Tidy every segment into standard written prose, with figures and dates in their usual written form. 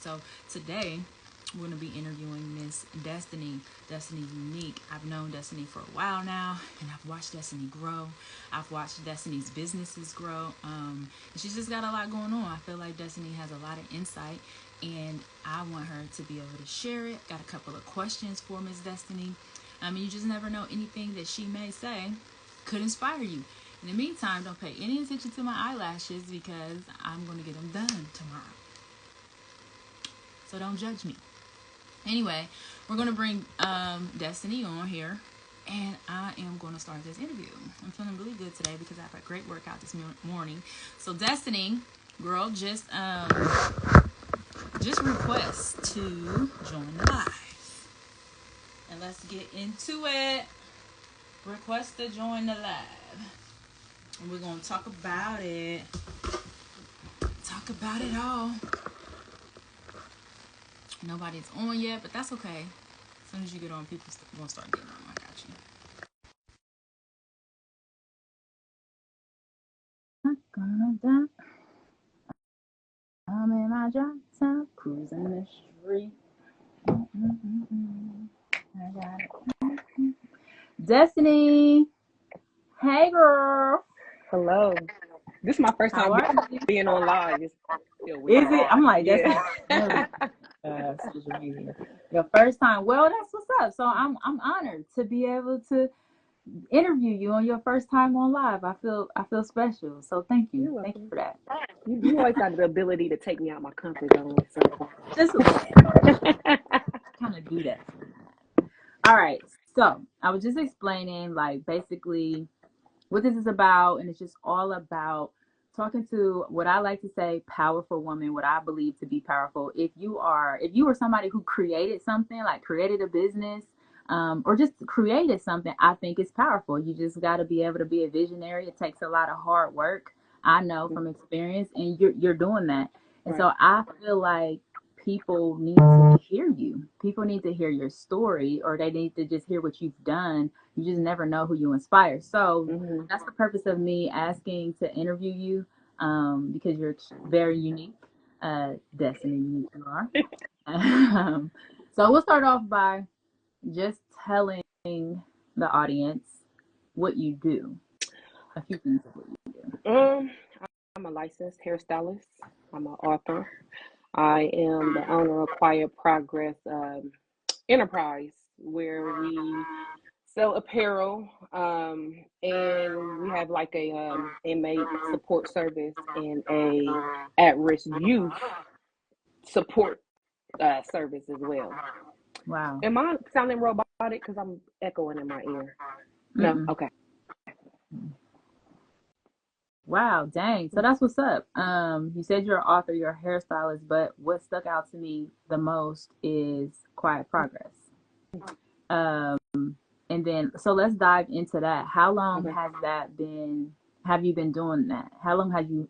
So today we're going to be interviewing Miss Destiny. Destiny's unique. I've known Destiny for a while now, and I've watched Destiny grow. I've watched Destiny's businesses grow. And she's just got a lot going on. I feel like Destiny has a lot of insight, and I want her to be able to share it. Got a couple of questions for Miss Destiny. You just never know, anything that she may say could inspire you. In the meantime, don't pay any attention to my eyelashes because I'm going to get them done tomorrow. So don't judge me. Anyway, we're going to bring Destiny on here, and I am going to start this interview. I'm feeling really good today because I have a great workout this morning. So Destiny, girl, just request to join the live. And let's get into it. Request to join the live. And we're going to talk about it. Talk about it all. Nobody's on yet, but that's okay. As soon as you get on, people are going to start getting on. I got you. I'm in my drop top, cruising the street. I got it. Destiny. Hey, girl. Hello. This is my first time being on live. It's still weird. Is it? I'm like, yeah. Social media. Your first time. Well, that's what's up. So I'm honored to be able to interview you on your first time on live. I feel special. So thank you. Thank you for that. You always have the ability to take me out my comfort zone. So. Just a little. Kind of do that. All right. So I was just explaining, like, basically what this is about, and it's just all about talking to what I like to say powerful women, what I believe to be powerful. If you were somebody who created something, like created a business, or just created something, I think it's powerful. You just got to be able to be a visionary. It takes a lot of hard work. I know from experience, and you're doing that. And so I feel like people need to hear you. People need to hear your story, or they need to just hear what you've done. You just never know who you inspire. So that's the purpose of me asking to interview you, because you're very unique. Destiny, you are. So we'll start off by just telling the audience what you do. A few things of what you do. I'm a licensed hairstylist. I'm an author. I am the owner of Quiet Progress Enterprise, where we sell apparel, and we have like a inmate support service and a at-risk youth support service as well. Wow. Am I sounding robotic because I'm echoing in my ear? No? Okay. Wow, dang. So that's what's up. You said you're an author, you're a hairstylist, but what stuck out to me the most is Quiet Progress. And then, so let's dive into that. How long has that been? Have you been doing that? How long have you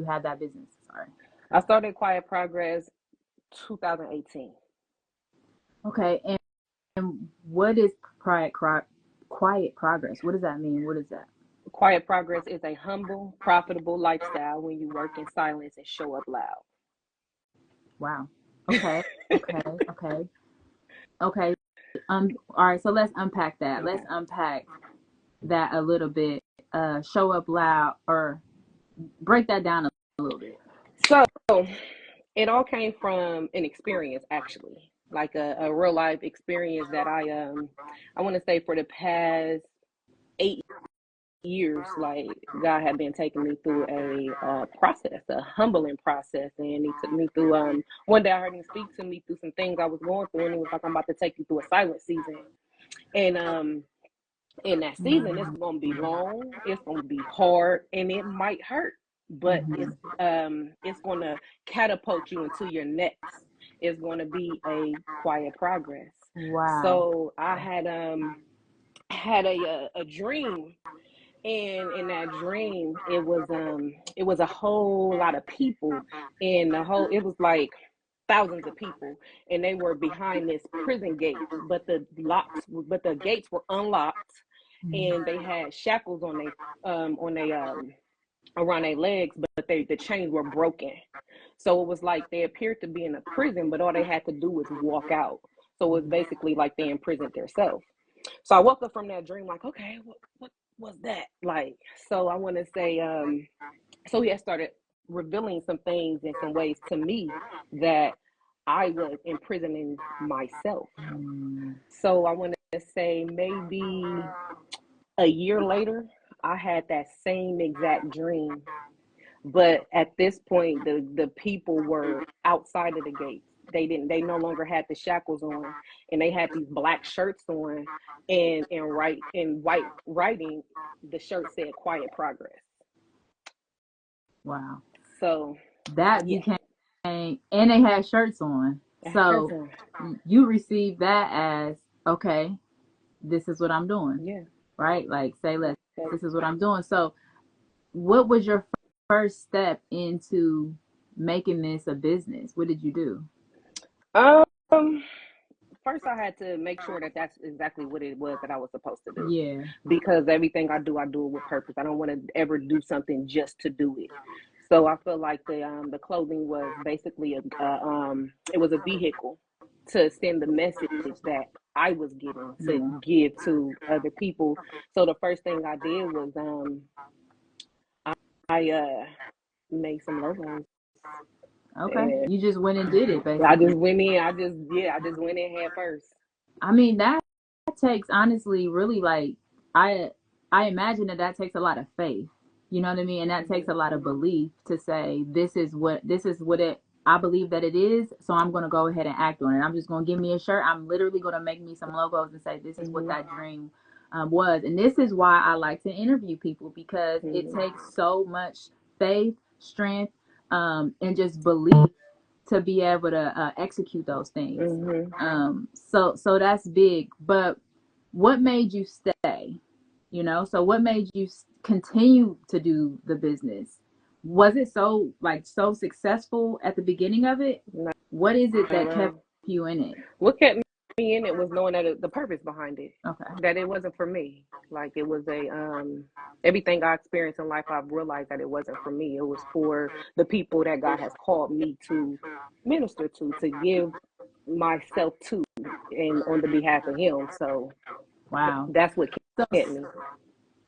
had that business? Sorry. I started Quiet Progress 2018. Okay, and what is Quiet Progress? What does that mean? What is that? Quiet Progress is a humble, profitable lifestyle when you work in silence and show up loud. Wow. Okay. Okay. All right. So let's unpack that. Let's unpack that a little bit. Show up loud, or break that down a little bit. So it all came from an experience, actually, like a real life experience that I want to say for the past 8 years, like God had been taking me through a process, a humbling process, and he took me through one day I heard him speak to me through some things I was going through, and he was like, I'm about to take you through a silent season. And in that season, it's gonna be long, it's gonna be hard, and it might hurt, but it's gonna catapult you into your next. It's gonna be a quiet progress. Wow. So I had a dream. And in that dream, it was a whole lot of people, and it was like thousands of people, and they were behind this prison gate, but the gates were unlocked, and they had shackles on around their legs, but the chains were broken. So it was like they appeared to be in a prison, but all they had to do was walk out. So it was basically like they imprisoned themselves. So I woke up from that dream like, okay, what was that? Like, so I want to say, so he had started revealing some things in some ways to me that I was imprisoning myself. So I want to say maybe a year later, I had that same exact dream. But at this point, the people were outside of the gates. They no longer had the shackles on, and they had these black shirts on, and in white writing, the shirt said "Quiet Progress." Wow. So That yeah, became, and they had shirts on. I had shirts So on. you received that as, okay, this is what I'm doing, Yeah. right? Like, say less, this is what I'm doing. So what was your first step into making this a business? What did you do? Um. First, I had to make sure that that's exactly what it was that I was supposed to do, Yeah. because everything I do it with purpose. I don't want to ever do something just to do it. So I feel like the clothing was basically it was a vehicle to send the message that I was getting to Yeah. give to other people. So the first thing I did was I made some logos, Okay. and You just went and did it I basically. just went in. I just went in head first. I mean, that takes, honestly, really, like, I I imagine that takes a lot of faith. You know what I mean? And that takes Mm-hmm. a lot of belief to say this is what it I believe that it is, so I'm going to go ahead and act on it. I'm just going to give me a shirt. I'm literally going to make me some logos and say this is what Mm-hmm. that dream was. And this is why I like to interview people, because it Mm-hmm. takes so much faith, strength, and just belief to be able to execute those things. Mm-hmm. So that's big. But what made you stay? You know, so what made you continue to do the business? Was it so, like, so successful at the beginning of it? Not What is it at that kept all. you in it? What kept me in it was knowing that the purpose behind it, Okay. that it wasn't for me. Like it was a everything I experienced in life, I've realized that it wasn't for me. It was for the people that God has called me to minister to give myself to, and on the behalf of Him. So Wow. that's what So kept me.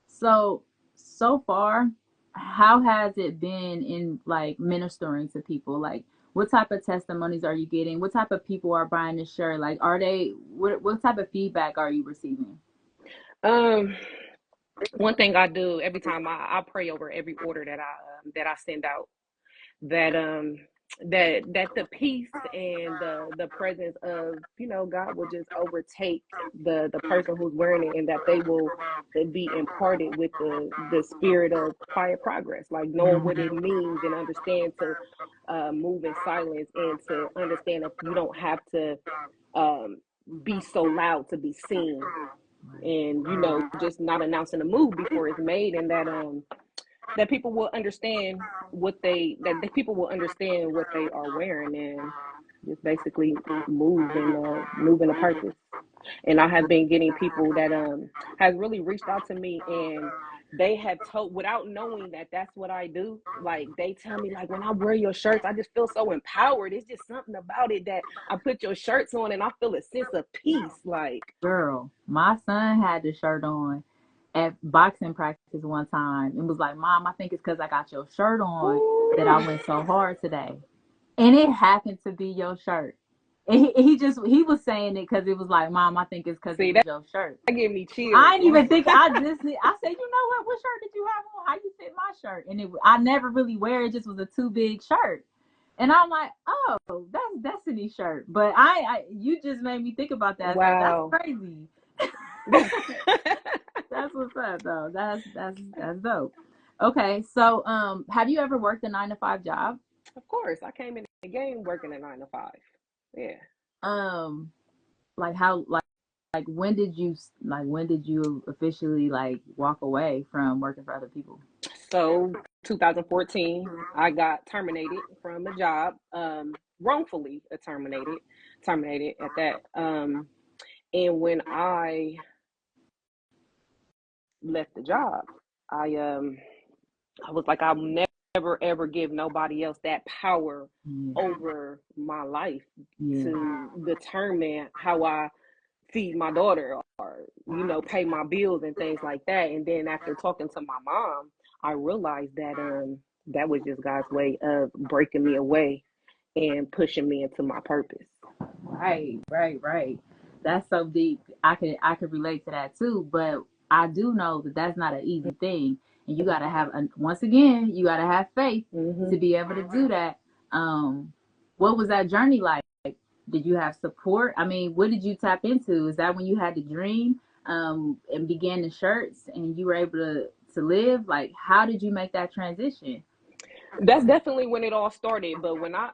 so so far, how has it been in, like, ministering to people? Like, what type of testimonies are you getting? What type of people are buying the shirt? Like, are they, what type of feedback are you receiving? Um, One thing I do every time I pray over every order that I send out, that that the peace and the presence of, God will just overtake the person who's wearing it, and that they will be imparted with the spirit of quiet progress, like knowing what it means, and understand to move in silence, and to understand that you don't have to um be so loud to be seen, and just not announcing a move before it's made, and that people will understand that the people will understand what they are wearing, and just basically move in a purpose. And I have been getting people that has really reached out to me, and they have told, without knowing that that's what I do, like they tell me, like, when I wear your shirts, I just feel so empowered. It's just something about it that I put your shirts on and I feel a sense of peace, like. Girl, my son had the shirt on at boxing practice one time and was like, Mom, I think it's because I got your shirt on that I Ooh. went so hard today. And it happened to be your shirt. And he was saying it because it was like, Mom, I think it's because it See, was that your shirt. give me I chills. didn't even think, I said, you know what shirt did you have on? How you fit my shirt? And I never really wear it. It just was a too big shirt. And I'm like, oh, that's Destiny's shirt. But you just made me think about that. So that's Wow. crazy. That's what's up, though. That's dope. Okay, so have you ever worked a 9 to 5 job? Of course, I came in the game working a 9 to 5. Yeah. Um, like, how, like when did you officially, like, walk away from working for other people? So 2014, I got terminated from a job, wrongfully terminated at that. And when I left the job, I I was like, I'll never ever give nobody else that power Yeah. over my life Yeah. to determine how I feed my daughter or pay my bills and things like that. And then after talking to my mom, I realized that that was just God's way of breaking me away and pushing me into my purpose. Right, right, right. That's so deep. I could relate to that too, but I do know that that's not an easy thing, and you gotta have once again you gotta have faith Hmm. to be able to do that. What was that journey like? Did you have support? I mean, what did you tap into? Is that when you had the dream and began the shirts and you were able to live? Like, how did you make that transition? That's definitely when it all started. But when I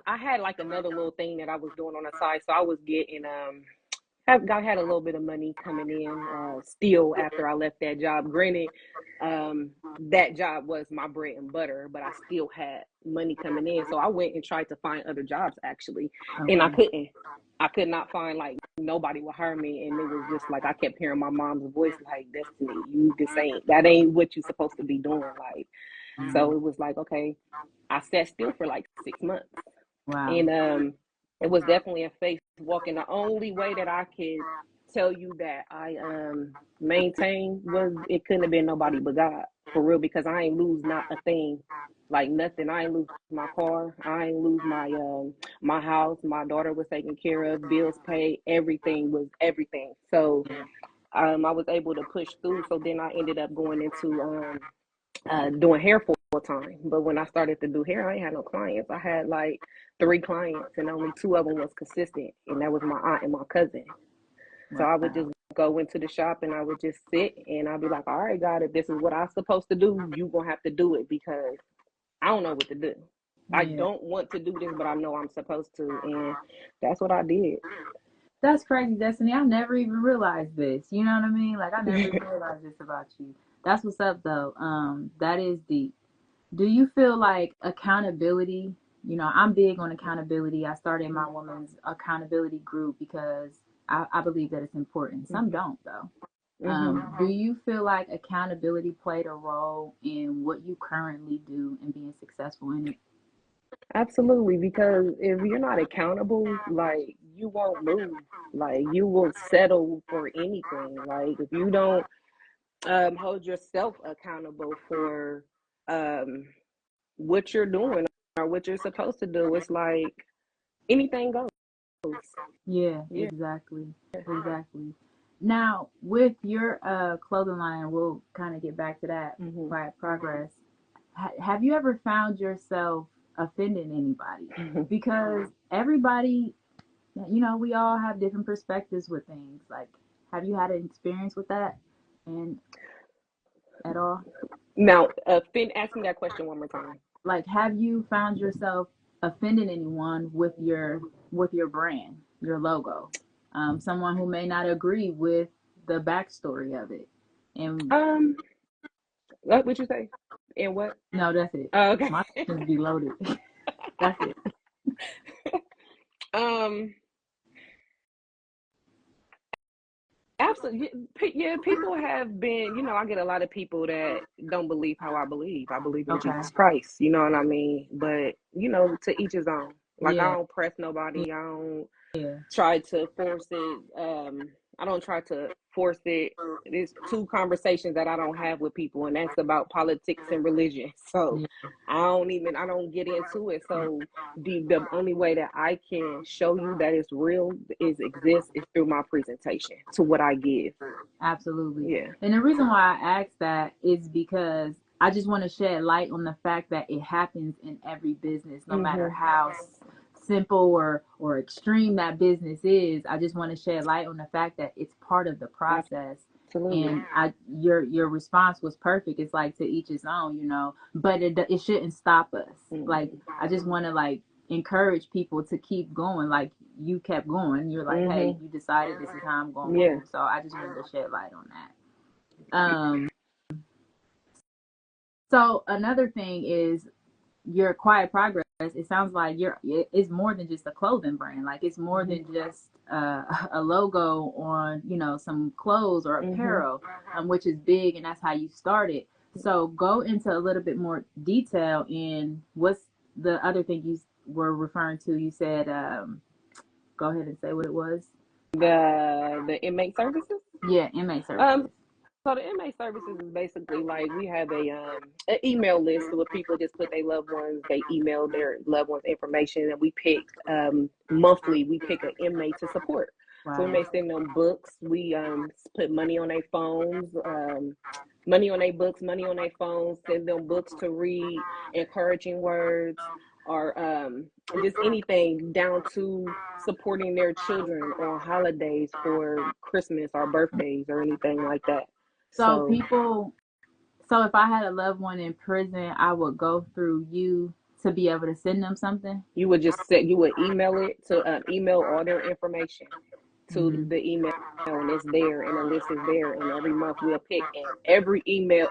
had like another little thing that I was doing on the side, so I was getting I had a little bit of money coming in still after I left that job. Granted, that job was my bread and butter, but I still had money coming in. So I went and tried to find other jobs actually, and I Okay. couldn't. I could not find, like, nobody would hire me, and it was just like I kept hearing my mom's voice like, "Destiny, you this ain't that ain't what you supposed to be doing." Like, so it was like, okay, I sat still for like 6 months, Wow. and it was definitely a faith walking. The only way that I could tell you that I maintained was it couldn't have been nobody but God, for real, because I ain't lose not a thing, like nothing. I ain't lose my car, I ain't lose my house. My daughter was taken care of, bills paid, everything was everything. So I was able to push through. So then I ended up going into doing hair full time. But when I started to do hair, I ain't had no clients. I had like 3 clients, and only two of them was consistent, and that was my aunt and my cousin. So I would Wow. just go into the shop and I would just sit and I'd be like, all right, God, if this is what I'm supposed to do, you gonna have to do it, because I don't know what to do. I Yeah. don't want to do this, but I know I'm supposed to, and that's what I did. That's crazy, Destiny. I never even realized this. You know what I mean? Like I never even realized this about you. That's what's up though. That is deep. Do you feel like accountability? You know, I'm big on accountability. I started my woman's accountability group because I believe that it's important. Some Hmm. don't though. Hmm. Do you feel like accountability played a role in what you currently do and being successful in it? Absolutely, because if you're not accountable, like, you won't move. Like, you will settle for anything. Like, if you don't hold yourself accountable for um, what you're doing or what you're supposed to do, it's like anything goes. Yeah, Yeah. exactly. Exactly. Now, with your clothing line, we'll kind of get back to that Hmm. quiet progress. Have you ever found yourself offending anybody? Because everybody, you know, we all have different perspectives with things. Like, have you had an experience with that and at all? Now, Finn, ask me that question one more time. Like, have you found yourself offending anyone with your brand, your logo? Someone who may not agree with the backstory of it. And Um, what would you say? And what? no, that's it. Oh, okay. My questions be loaded. That's it. um, Absolutely. Yeah, people have been, I get a lot of people that don't believe how I believe. I believe in Okay. Jesus Christ, you know what I mean? But, to each his own. Like, I Yeah. don't press nobody. I don't Yeah. try to force it. I don't try to force it. There's two conversations that I don't have with people, and that's about politics and religion. So Yeah. I don't get into it. So the only way that I can show you that it's real is through my presentation to what I give. Absolutely. Yeah. And the reason why I ask that is because I just want to shed light on the fact that it happens in every business, no matter Mhm. how simple or extreme that business is. I just want to shed light on the fact that it's part of the process. Absolutely. And your response was perfect. It's like to each his own, you know, but it shouldn't stop us. Like Mhm. I just want to like encourage people to keep going. Like you kept going. You're like, hey, Mhm. you decided this is how I'm gonna Yeah. move. So I just wanted to shed light on that. So another thing is your quiet progress. It sounds like it's more than just a clothing brand. Like it's more Mhm. than just a logo on some clothes or Mhm. apparel, which is big, and that's how you started. So go into a little bit more detail in what's the other thing you were referring to. You said, go ahead and say what it was. The inmate services. Yeah, inmate Um, services. so the inmate services is basically like we have an email list where people just put their loved ones, they email their loved ones information, and we pick monthly we pick an inmate to support. So we Wow. may send them books. We put money on their phones, money on their books, money on their phones. Send them books to read, encouraging words, or just anything down to supporting their children on holidays for Christmas or birthdays or anything like that. So So people, so if I had a loved one in prison, I would go through you to be able to send them something. you would email it to email all their information to Hmm. the email, and it's there, and the list is there, and every month we'll pick, and every inmate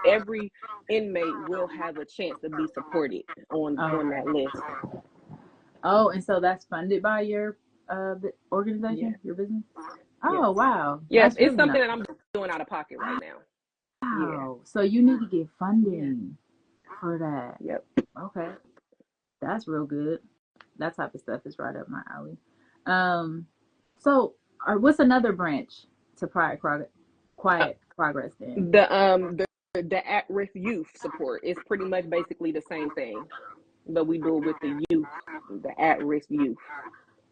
will have a chance to be supported Oh, on that okay. list. Oh, and so that's funded by your organization, Yes, your business. yes, Oh, wow, yes. that's It's really something nice. that I'm doing out of pocket right now. Yeah, Wow. So you need to get yeah, funding for that. yep. Okay, that's real good. That type of stuff is right up my alley. Um, so, what's another branch to Uh, quiet progress then? the at risk youth support is pretty much basically the same thing, but we do it with the youth, the at risk youth.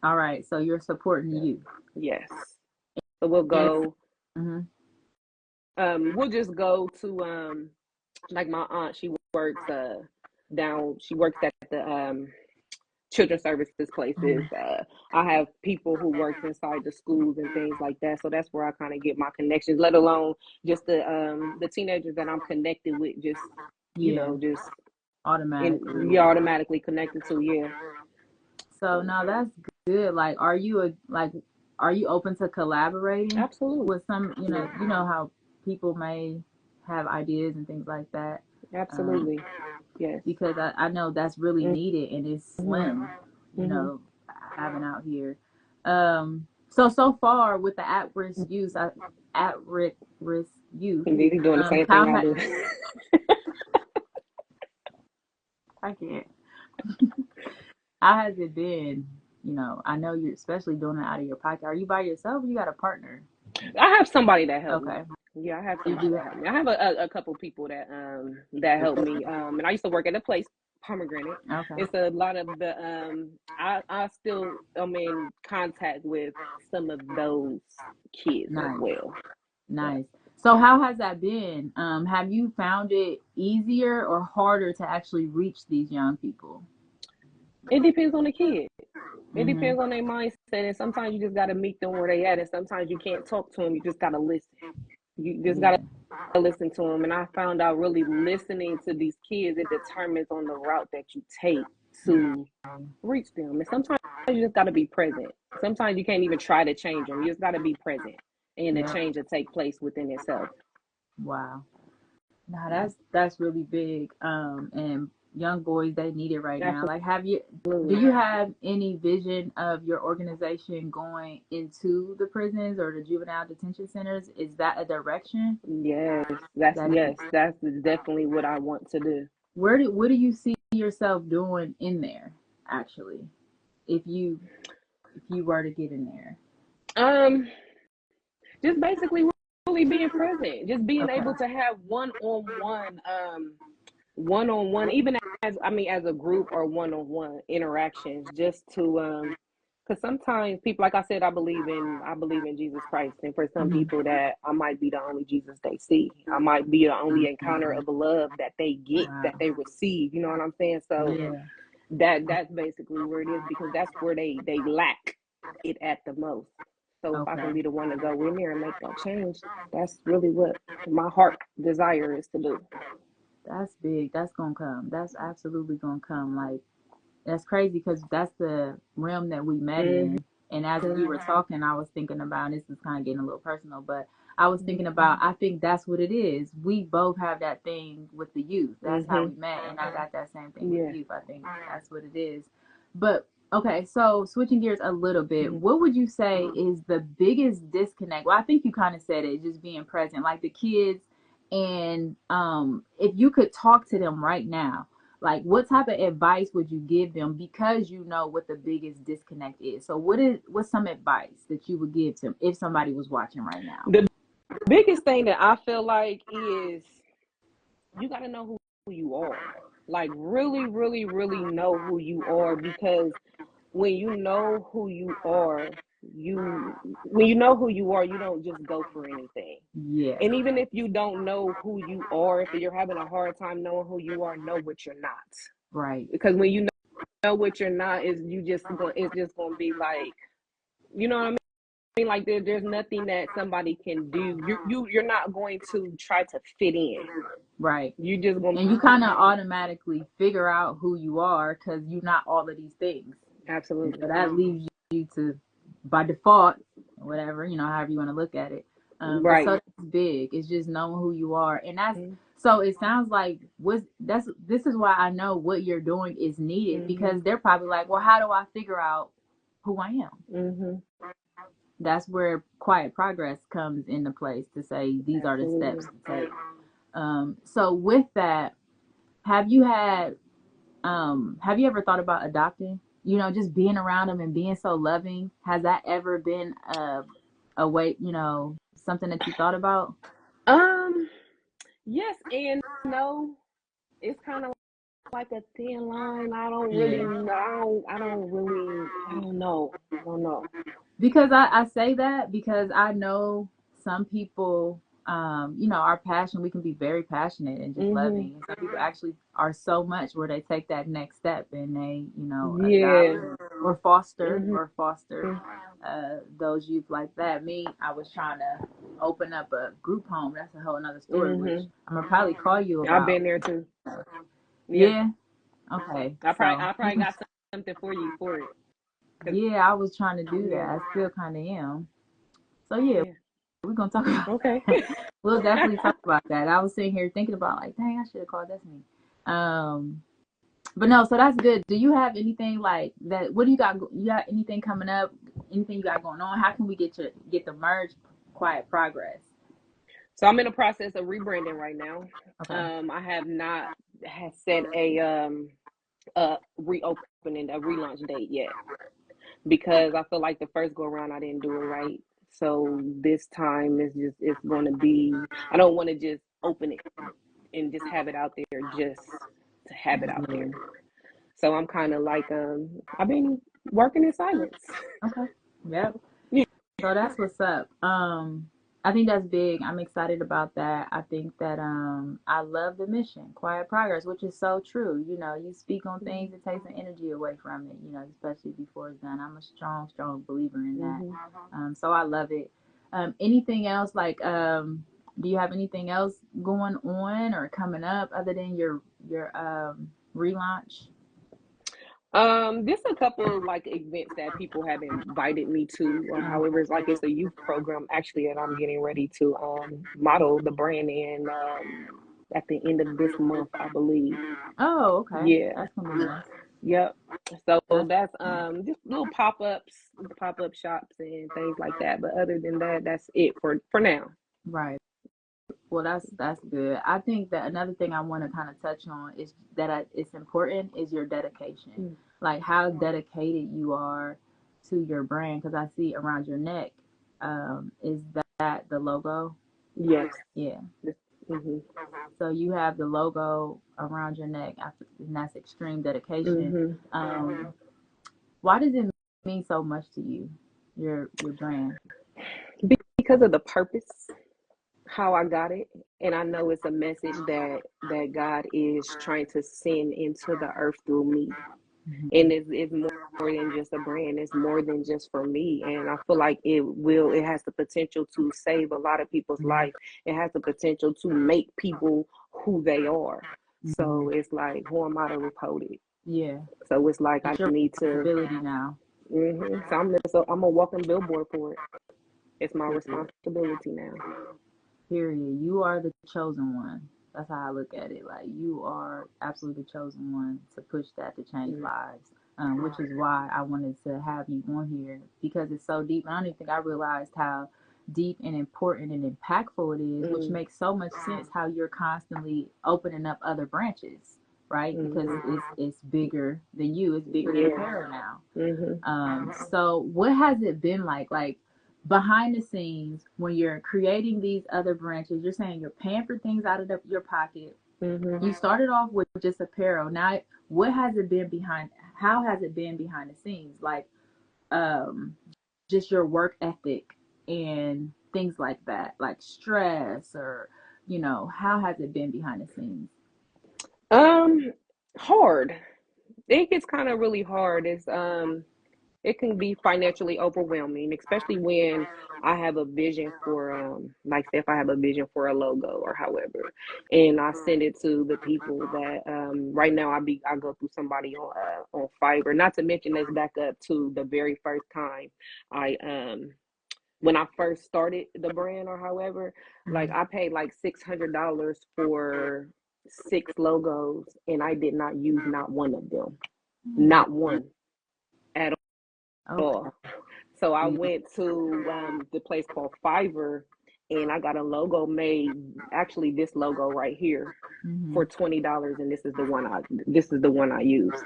All right, so you're supporting Yep. you. Yes. So we'll And go. mhm. We'll just go to like my aunt. She works down. She works at the children's services places. Mhm. I have people who works inside the schools and things like that. So that's where I kind of get my connections. Let alone just the teenagers that I'm connected with. Just Yeah, just in automatically. you're automatically connected to. Yeah, So now that's good. Like, are you open to collaborating absolutely, with some? You know how people may have ideas and things like that. Um, absolutely, yes. because I know that's really needed and it's Mm-hmm. slim, you Mm-hmm. know, having out here. So far with the at risk youth, Indeed, he's doing the same thing how I do. I can't. How has it been? You know, I know you're especially doing it out of your pocket. Are you by yourself or you got a partner? I have somebody that helped me. Okay, Yeah, I have you somebody do that helped me. I have a couple people that helped me. And I used to work at a place, Pomegranate. okay. It's a lot of the I still am in contact with some of those kids as Nice, well. Yeah. nice. So how has that been? Have you found it easier or harder to actually reach these young people? It depends on the kid. It Mm-hmm. depends on their mindset, and sometimes you just gotta meet them where they at, and sometimes you can't talk to them. You just gotta listen. You just gotta Yeah. listen to them. And I found out really listening to these kids, it determines on the route that you take to reach them. And sometimes you just got to be present. Sometimes you can't even try to change them. You just got to be present, and the Yeah. change will take place within itself. Wow. Now that's really big. And young boys they need it right now. Like, do Absolutely. you have any vision of your organization going into the prisons or the juvenile detention centers? Is that a direction Yes, that you, that's definitely what I want to do. what do you see yourself doing in there actually? If you were to get in there. Um, just basically really being present, just being able Okay. to have one-on-one, even as I mean as a group or one-on-one interactions, just to because sometimes people, like I said, I believe in Jesus Christ, and for some Hmm. people that I might be the only Jesus they see. I might be the only encounter Hmm. of love that they get, that Wow. they receive. You know what I'm saying? So Yeah. that's basically where it is, because that's where they lack it at the most. So if I can Okay. be the one to go in there and make that change, that's really what my heart desire is to do. That's big. That's gonna come. That's absolutely gonna come. Like, that's crazy because that's the realm that we met Mm-hmm. in. And as we were talking, I was thinking about, and this is kind of getting a little personal, but I was thinking about, I think that's what it is. We both have that thing with the youth. That's how Mm-hmm. we met. And I got that same thing with Yeah. youth. I think that's what it is. But okay, so switching gears a little bit, Mm-hmm. what would you say is the biggest disconnect? Well, I think you kind of said it, just being present. Like the kids, And if you could talk to them right now, like what type of advice would you give them, because you know what the biggest disconnect is? So what's some advice that you would give them if somebody was watching right now? The biggest thing that I feel like is you got to know who you are. Like really, really, really know who you are, because when you know who you are, when you know who you are, you don't just go for anything. Yeah. And even if you don't know who you are, if you're having a hard time knowing who you are, know what you're not. Right. Because when you know what you're not, it's just gonna be like, you know what I mean? Like there's nothing that somebody can do. You're not going to try to fit in. Right. You just gonna And you kind of automatically figure out who you are because you're not all of these things. And absolutely so that leaves you to, by default, whatever, however you want to look at it. But so right. that's big. It's just knowing who you are. And that's, Mm-hmm. so it sounds like this is why I know what you're doing is needed, Mm-hmm. because they're probably like, well, how do I figure out who I am? Mm-hmm. That's where quiet progress comes into place to say these are the steps Absolutely. to take. So with that, have you had have you ever thought about adopting? Just being around them and being so loving. Has that ever been a way, something that you thought about? Um. Yes and no. It's kind of like a thin line. I don't really. Yeah. I don't really. I don't know. I don't know. Because I say that because I know some people, our passion, we can be very passionate and just Mhm. loving. And some people actually are so much where they take that next step and they, adopt Yeah. or foster Mhm. those youth like that. Me, I was trying to open up a group home. That's a whole another story, which Mhm. I'm gonna probably call you I've about. been there too. Yeah. Yeah. Okay. So I probably got something for you for it. 'Cause, yeah, I was trying to do that. yeah. I still kind of am. So yeah, Yeah. we're gonna talk about Okay. that. We'll definitely talk about that. I was sitting here thinking about like, dang, I should have called Destiny. But no, so that's good. Do you have anything like that? What do you got? You got anything coming up? Anything you got going on? How can we get the merge quiet progress? So I'm in the process of rebranding right now. Okay. I have not had set a reopening a relaunch date yet, because I feel like the first go around I didn't do it right. So this time it's going to be. I don't want to just open it and just have it out there just to have it out Yeah. there. So I'm kind of like I've been working in silence. Okay. Yep. So that's what's up. I think that's big. I'm excited about that. I think that I love the mission, quiet progress, which is so true. You speak on things, it takes the energy away from it, especially before it's done. I'm a strong, strong believer in that. Mm-hmm. So I love it. Anything else like do you have anything else going on or coming up other than your relaunch? Just a couple of like events that people have invited me to. However, it's a youth program actually that I'm getting ready to model the brand in at the end of this month, I believe. Oh, okay. Yeah. That's gonna be nice. Yep. So That's that's just little pop up shops and things like that. But other than that, that's it for now. right. Well, that's good. I think that another thing I want to kind of touch on is that it's important is your dedication, Mm. like how dedicated you are to your brand. Because I see around your neck, is that the logo? Yes. Yeah. Mm-hmm. So you have the logo around your neck, and that's extreme dedication. Mm-hmm. Why does it mean so much to you, your brand? Because of the purpose, how I got it, and I know it's a message that God is trying to send into the earth through me, Hmm. and it's more than just a brand. It's more than just for me, and I feel like it has the potential to save a lot of people's life. It has the potential to make people who they are. Hmm. So it's like, who am I to report it? Yeah, So it's like I it's your need to. responsibility now. So I'm a walking billboard for it. It's my Period. responsibility now. Period. You are the chosen one. That's how I look at it. Like you are absolutely the chosen one to push that to change Mm-hmm. lives. Which is why I wanted to have you on here because it's so deep. And I don't even think I realized how deep and important and impactful it is, which Mm, makes so much sense how you're constantly opening up other branches, right? Because mhm. it's bigger than you, it's bigger than Yeah. apparel now. Mhm. So what has it been like behind the scenes when you're creating these other branches? You're saying you're paying for things out of your pocket. Mhm. You started off with just apparel. Now, what has it been behind? How has it been behind the scenes? Like, just your work ethic and things like that, like stress or, how has it been behind the scenes? Um, Hard. It gets kind of really hard. It can be financially overwhelming, especially when I have a vision for, like, say if I have a vision for a logo or however, and I send it to the people that, right now I go through somebody on Fiverr. Not to mention, let's back up to the very first time I when I first started the brand or however, like Mm-hmm. I paid like $600 for 6 logos, and I did not use not one of them, not one at Okay. all. So I Yeah. went to the place called Fiverr, and I got a logo made. Actually, this logo right here Mm-hmm. for $20, and this is the one I used.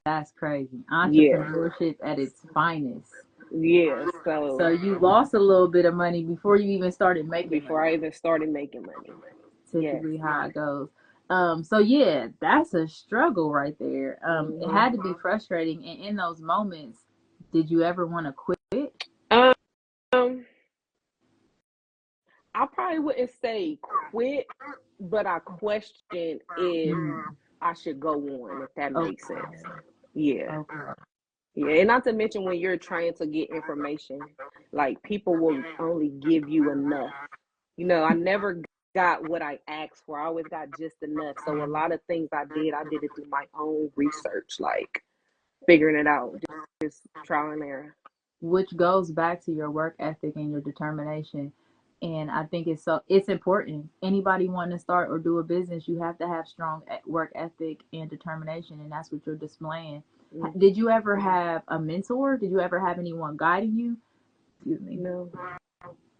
That's crazy. Yeah, Entrepreneurship at its finest. yeah. So So you lost a little bit of money before you even started making before money. I even started making money, yes. Typically how it goes. So yeah, that's a struggle right there. It Hmm. had to be frustrating. And in those moments, did you ever want to quit? Um, I probably wouldn't say quit, but I question if Mm. I should go on, if that makes Okay. sense. Yeah. Okay. Yeah. And not to mention when you're trying to get information, like people will only give you enough. I never got what I asked for. I always got just enough. So a lot of things I did it through my own research, like figuring it out, just trial and error. Which goes back to your work ethic and your determination. And I think it's important. Anybody wanting to start or do a business, you have to have strong work ethic and determination, and that's what you're displaying. Mm, Did you ever have a mentor? Did you ever have anyone guiding you? Excuse me. no,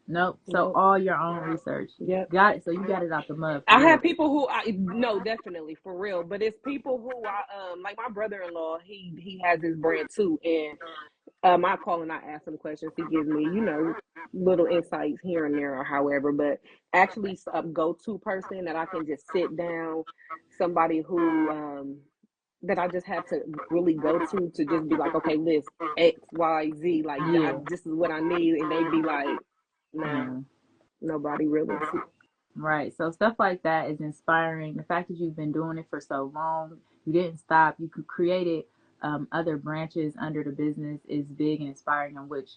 Nope. So no, all your own research. yep. Got it. So you got it out the mud for I real. have people who I no, definitely for real, but it's people who I like my brother-in-law. He has his brand too, and I call and I ask him questions. He gives me little insights here and there or however. But actually, a go-to person that I can just sit down, somebody who that I just have to really go to just be like, okay, list X Y Z, like Yeah. this is what I need, and they be like, nah, Yeah. nobody really. Right. So stuff like that is inspiring. The fact that you've been doing it for so long, you didn't stop. You could created other branches under the business is big and inspiring, and which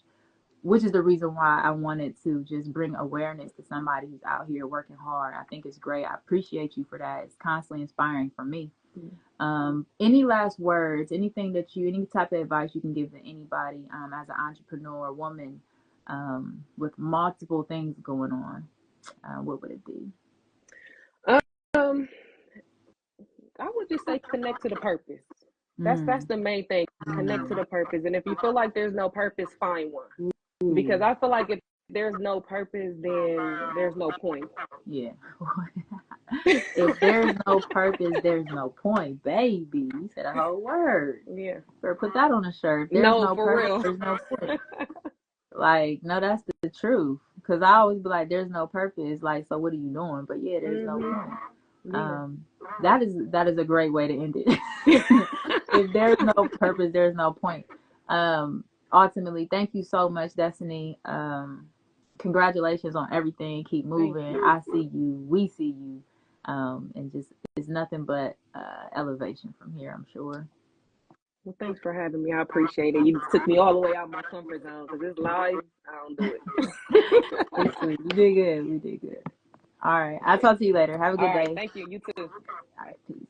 is the reason why I wanted to just bring awareness to somebody who's out here working hard. I think it's great. I appreciate you for that. It's constantly inspiring for me. Any last words? Anything any type of advice you can give to anybody as an entrepreneur woman with multiple things going on? What would it be? Um, I would just say connect to the purpose. That's Mm. the main thing. Connect to Mm. the purpose. And if you feel like there's no purpose, find one. Because Ooh, I feel like if there's no purpose, then there's no point. yeah. If there's no purpose, there's no point, baby. You said a whole word. Yeah. Better put that on a shirt. If there's No, no for purpose, real. there's no point. Like, no, that's the truth. Because I always be like, there's no purpose. Like, so what are you doing? But yeah, there's no Mhm. point. Yeah. Um, that is a great way to end it. If there's no purpose, there's no point. Ultimately, thank you so much, Destiny. Congratulations on everything. Keep Thank moving. you. I see you. We see you. And just it's nothing but elevation from here, I'm sure. Well, thanks for having me. I appreciate it. You took me all the way out of my comfort zone because it's live. I don't do it. It's sweet. We did good. We did good. All right. I'll talk to you later. Have a All good right. day. Thank you. You too. All right. Peace.